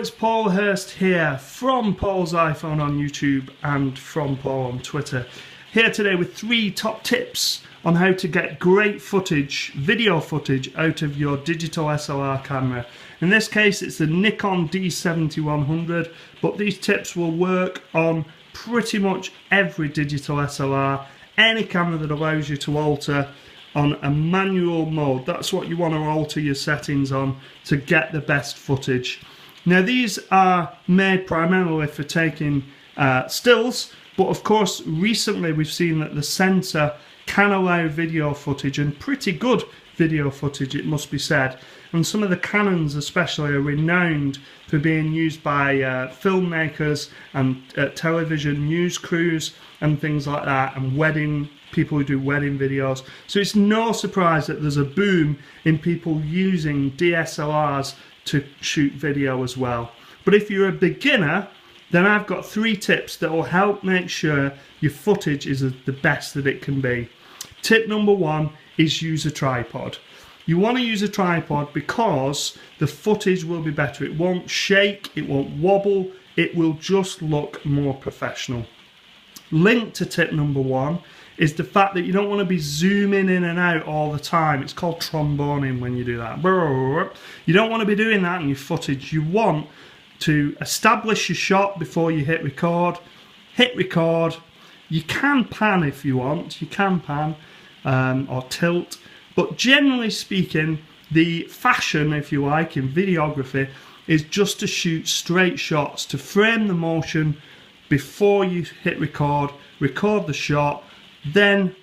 it's Paul Hurst here from Paul's iPhone on YouTube and from Paul on Twitter. Here today with 3 top tips on how to get great footage, video footage, out of your digital SLR camera. In this case it's the Nikon D7100, but these tips will work on pretty much every digital SLR, any camera that allows you to alter on a manual mode. That's what you want to alter your settings on to get the best footage. Now these are made primarily for taking stills, but of course recently we've seen that the sensor can allow video footage, and pretty good video footage it must be said. And some of the Canons especially are renowned for being used by filmmakers and television news crews and things like that, and people who do wedding videos. So it's no surprise that there's a boom in people using DSLRs to shoot video as well. But if you're a beginner, then I've got 3 tips that will help make sure your footage is the best that it can be. Tip number 1 is use a tripod. You want to use a tripod because the footage will be better. It won't shake, it won't wobble, it will just look more professional. Linked to tip number 1 is the fact that you don't want to be zooming in and out all the time. It's called tromboning when you do that. You don't want to be doing that in your footage. You want to establish your shot before you hit record. Hit record. You can pan if you want. You can pan or tilt. But generally speaking, the fashion, if you like, in videography is just to shoot straight shots, to frame the motion before you hit record the shot, then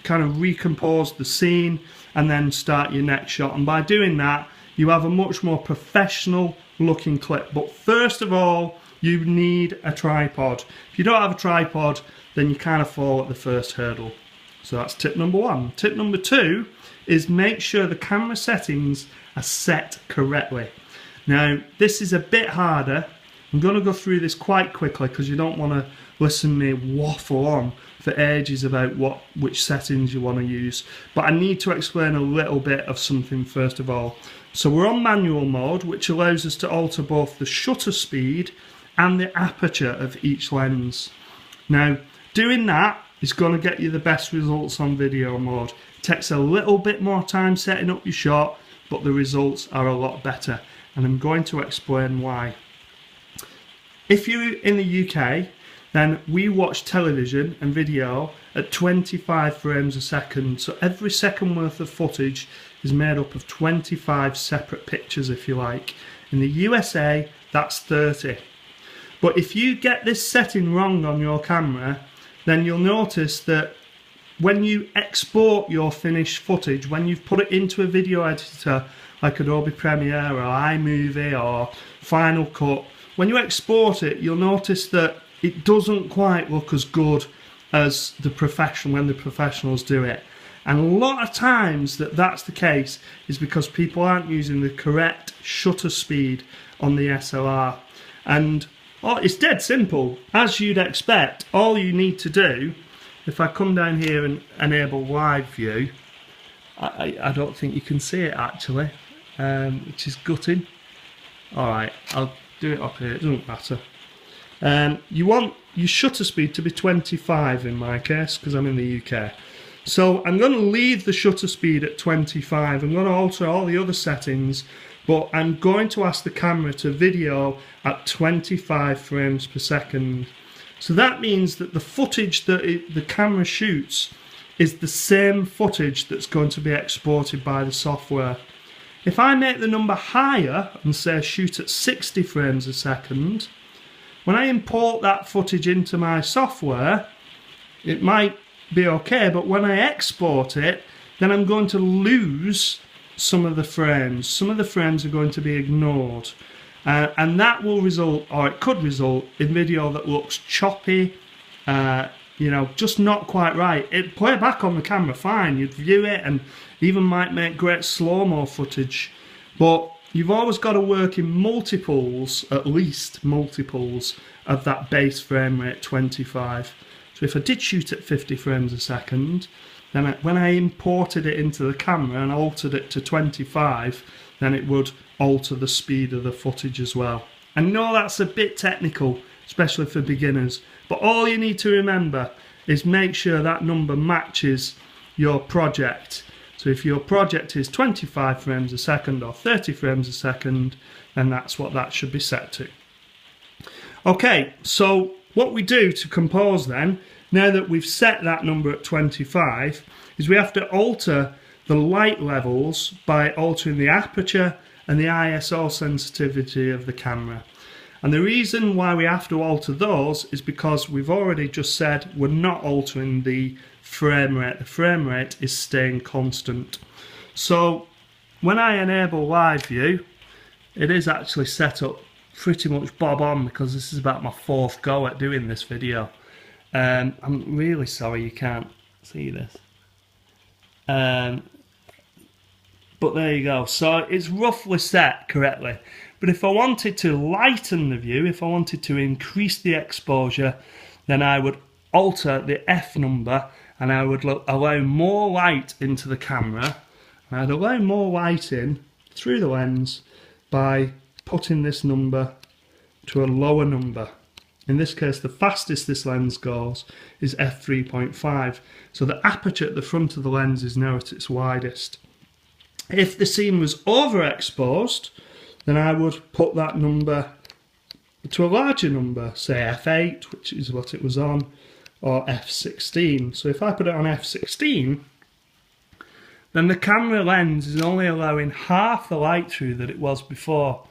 kind of recompose the scene and then start your next shot. And by doing that, you have a much more professional looking clip. But first of all, you need a tripod. If you don't have a tripod, then you kind of fall at the first hurdle. So that's tip number 1. Tip number 2 is make sure the camera settings are set correctly. Now, this is a bit harder. I'm going to go through this quite quickly because you don't want to listen to me waffle on for ages about which settings you want to use. But I need to explain a little bit of something first of all. So we're on manual mode, which allows us to alter both the shutter speed and the aperture of each lens. Now, doing that is going to get you the best results on video mode. It takes a little bit more time setting up your shot, but the results are a lot better. And I'm going to explain why. If you're in the UK, then we watch television and video at 25 frames a second. So every second worth of footage is made up of 25 separate pictures, if you like. In the USA, that's 30. But if you get this setting wrong on your camera, then you'll notice that when you export your finished footage, when you've put it into a video editor like Adobe Premiere or iMovie or Final Cut, when you export it, you'll notice that it doesn't quite look as good as when the professionals do it. And a lot of times that's the case is because people aren't using the correct shutter speed on the SLR. And it's dead simple. As you'd expect, all you need to do, if I come down here and enable live view, I don't think you can see it actually, which is gutting. Alright, I'll do it up here, it doesn't matter. You want your shutter speed to be 25 in my case, because I'm in the UK. So I'm going to leave the shutter speed at 25. I'm going to alter all the other settings, but I'm going to ask the camera to video at 25 frames per second. So that means that the footage that the camera shoots is the same footage that's going to be exported by the software. If I make the number higher and say shoot at 60 frames a second, when I import that footage into my software, it might be okay, but when I export it, then I'm going to lose some of the frames. Some of the frames are going to be ignored. And that will result, or it could result, in video that looks choppy, you know, just not quite right. It'd play back on the camera fine, you'd view it and even might make great slow-mo footage. But you've always got to work in multiples, at least multiples, of that base frame rate 25. So if I did shoot at 50 frames a second, then when I imported it into the camera and altered it to 25, then it would alter the speed of the footage as well. I know that's a bit technical, especially for beginners, but all you need to remember is make sure that number matches your project. So if your project is 25 frames a second or 30 frames a second, then that's what that should be set to. Okay, so what we do to compose then, now that we've set that number at 25, is we have to alter the light levels by altering the aperture and the ISO sensitivity of the camera. And the reason why we have to alter those is because we've already just said we're not altering the frame rate. The frame rate is staying constant. So when I enable live view, it is actually set up pretty much bob on, because this is about my 4th go at doing this video. I'm really sorry you can't see this. But there you go. So it's roughly set correctly. But if I wanted to lighten the view, if I wanted to increase the exposure, then I would alter the F number and I would allow more light into the camera. And I'd allow more light in through the lens by putting this number to a lower number. In this case, the fastest this lens goes is f3.5. So the aperture at the front of the lens is now at its widest. If the scene was overexposed, then I would put that number to a larger number, say f8, which is what it was on, or f16. So if I put it on f16, then the camera lens is only allowing half the light through that it was before.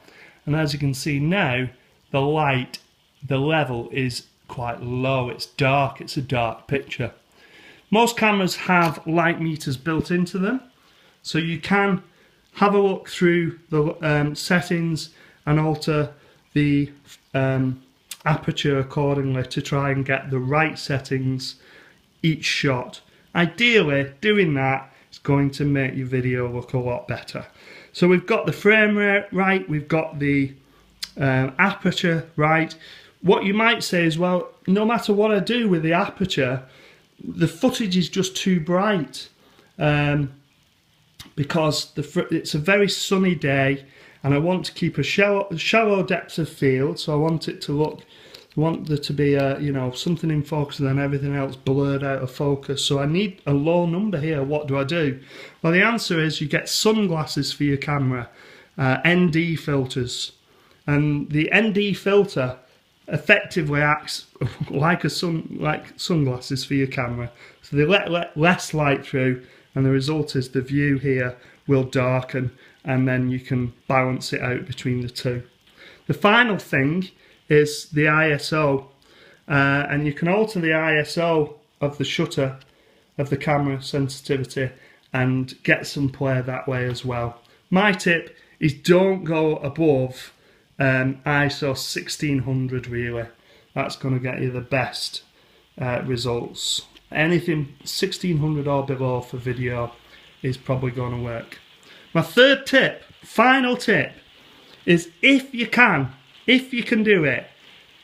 And as you can see now, the level is quite low, it's dark, it's a dark picture. Most cameras have light meters built into them, so you can have a look through the settings and alter the aperture accordingly to try and get the right settings each shot. Ideally, doing that is going to make your video look a lot better. So we've got the frame rate right, we've got the aperture right. What you might say is, well, no matter what I do with the aperture, the footage is just too bright. Because it's a very sunny day and I want to keep a shallow depth of field, so I want it to look, I want there to be you know, something in focus and then everything else blurred out of focus. So I need a low number here. What do I do? Well, the answer is you get sunglasses for your camera, ND filters, and the ND filter effectively acts like sunglasses for your camera. So they let less light through, and the result is the view here will darken, and then you can balance it out between the two. The final thing is the ISO, and you can alter the ISO of the shutter of the camera sensitivity and get some play that way as well. My tip is don't go above ISO 1600 really. That's going to get you the best results. Anything 1600 or below for video is probably going to work. My third tip, final tip, is if you can do it,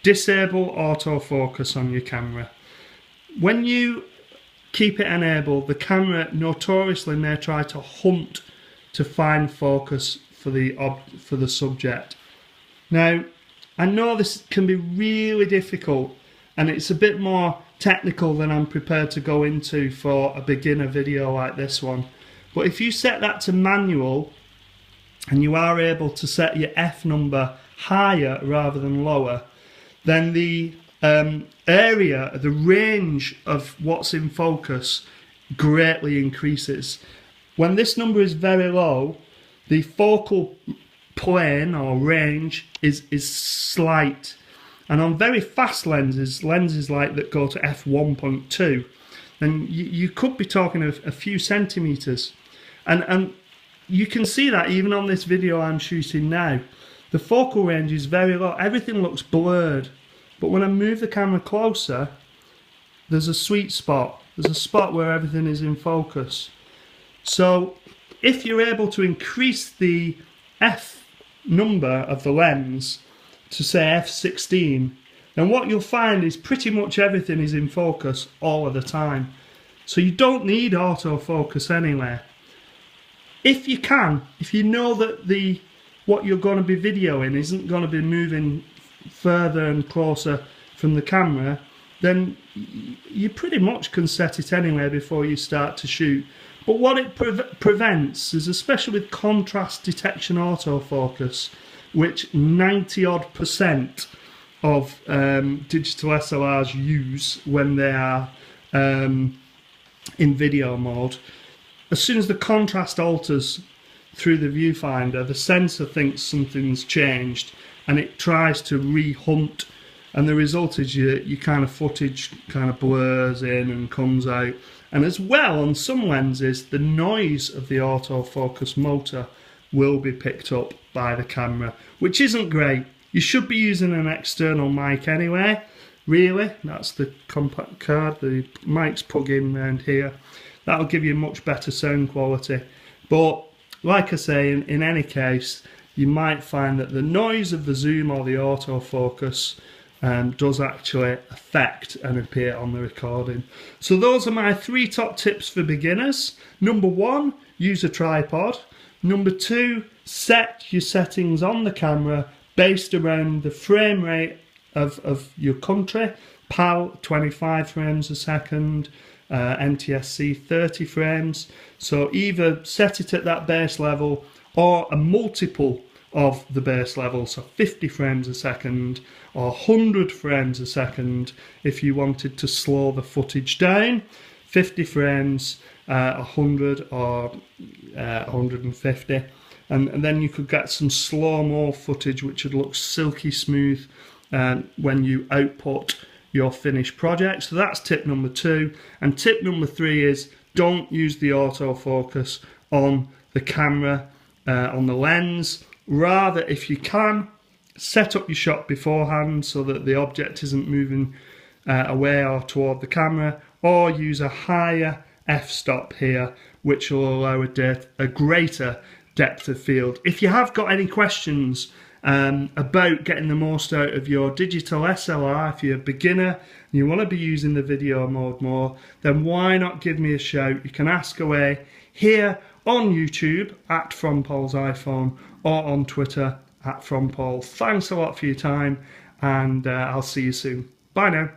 disable autofocus on your camera. When you keep it enabled, the camera notoriously may try to hunt to find focus for the subject. Now, I know this can be really difficult and it's a bit more technical than I'm prepared to go into for a beginner video like this one. But if you set that to manual and you are able to set your F number higher rather than lower, then the area, the range of what's in focus greatly increases. When this number is very low, the focal plane or range is slight. And on very fast lenses like that go to f1.2, then you could be talking of a few centimeters. And you can see that even on this video I'm shooting now. The focal range is very low, everything looks blurred. But when I move the camera closer, there's a sweet spot. There's a spot where everything is in focus. So if you're able to increase the F number of the lens to say f16, then what you'll find is pretty much everything is in focus all of the time. So you don't need autofocus anyway. If you can, if you know that what you're going to be videoing isn't going to be moving further and closer from the camera, then you pretty much can set it anyway before you start to shoot. But what it prevents is, especially with contrast detection autofocus, which 90% of digital SLRs use when they are in video mode, as soon as the contrast alters through the viewfinder, the sensor thinks something's changed and it tries to re-hunt, and the result is your kind of footage kind of blurs in and comes out. And as well, on some lenses, the noise of the autofocus motor will be picked up by the camera, which isn't great. You should be using an external mic anyway, really. That's the compact card, the mic's plug in around here. That'll give you much better sound quality. But like I say, in any case, you might find that the noise of the zoom or the autofocus does actually affect and appear on the recording. So those are my 3 top tips for beginners. Number 1, use a tripod. Number 2, set your settings on the camera based around the frame rate of your country. PAL 25 frames a second, NTSC 30 frames. So either set it at that base level or a multiple of the base level, so 50 frames a second or 100 frames a second if you wanted to slow the footage down. 50 frames, 100 or 150, and then you could get some slow-mo footage which would look silky smooth when you output your finished project. So that's tip number 2. And tip number 3 is don't use the autofocus on the camera, on the lens. Rather, if you can, set up your shot beforehand so that the object isn't moving away or toward the camera, or use a higher f-stop here, which will allow a greater depth of field. If you have got any questions about getting the most out of your digital SLR, if you're a beginner and you want to be using the video mode more, then why not give me a shout? You can ask away here on YouTube at From Paul's iPhone, or on Twitter at From Paul. Thanks a lot for your time, and I'll see you soon. Bye now.